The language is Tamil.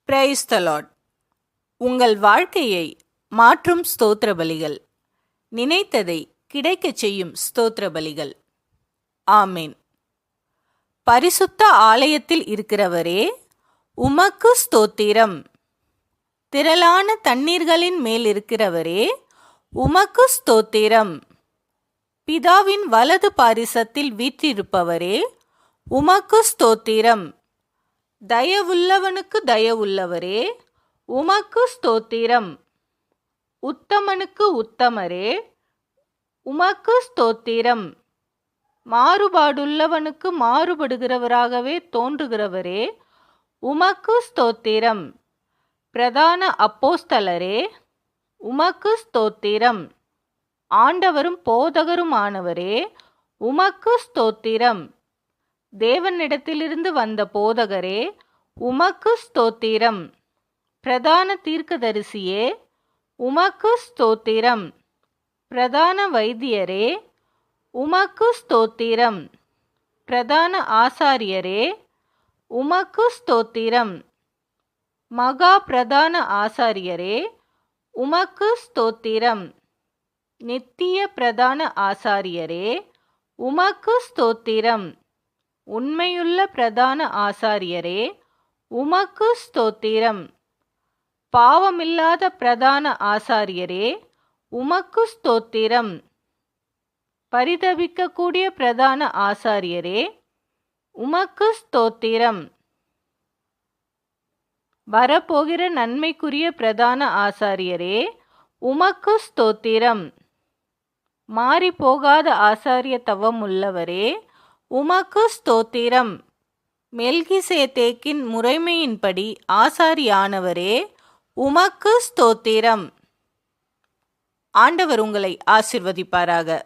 Praise the Lord. உங்கள் வாழ்க்கையை மாற்றும் ஸ்தோத்திர பலிகள், நினைத்ததை கிடைக்கச் செய்யும் ஸ்தோத்திர பலிகள். ஆமேன். பரிசுத்த ஆலயத்தில் இருக்கிறவரே, உமக்கு ஸ்தோத்திரம். திரளான தண்ணீர்களின் மேல் இருக்கிறவரே, உமக்கு ஸ்தோத்திரம். பிதாவின் வலது பாரிசத்தில் வீற்றிருப்பவரே, உமக்கு ஸ்தோத்திரம். தயவுள்ளவனுக்கு தயவுள்ளவரே, உமக்கு ஸ்தோத்திரம். உத்தமனுக்கு உத்தமரே, உமக்கு ஸ்தோத்திரம். மாறுபாடுள்ளவனுக்கு மாறுபடுகிறவராகவே தோன்றுகிறவரே, உமக்கு ஸ்தோத்திரம். பிரதான அப்போஸ்தலரே, உமக்கு ஸ்தோத்திரம். ஆண்டவரும் போதகருமானவரே, உமக்கு ஸ்தோத்திரம். தேவனிடத்திலிருந்து வந்த போதகரே, உமக்கு ஸ்தோத்திரம். பிரதான தீர்க்கதரிசியே, உமக்கு ஸ்தோத்திரம். பிரதான வைத்தியரே, உமக்கு ஸ்தோத்திரம். பிரதான ஆசாரியரே, உமக்கு ஸ்தோத்திரம். மகா பிரதான ஆசாரியரே, உமக்கு ஸ்தோத்திரம். நித்திய பிரதான ஆசாரியரே, உமக்கு ஸ்தோத்திரம். உண்மையுள்ள பிரதான ஆசாரியரே, உமக்கு ஸ்தோத்திரம். பாவமில்லாத பிரதான ஆசாரியரே, உமக்கு ஸ்தோத்திரம். பரிதபிக்கக்கூடிய பிரதான ஆசாரியரே, உமக்கு ஸ்தோத்திரம். வரப்போகிற நன்மைக்குரிய பிரதான ஆசாரியரே, உமக்கு ஸ்தோத்திரம். மாறி போகாத ஆசாரிய தவம் உள்ளவரே, உமக்கு ஸ்தோத்திரம். மெல்கிசேதேக்கின் முறைமையின்படி ஆசாரியானவரே, உமக்கு ஸ்தோத்திரம். ஆண்டவர் உங்களை ஆசீர்வதிப்பாராக.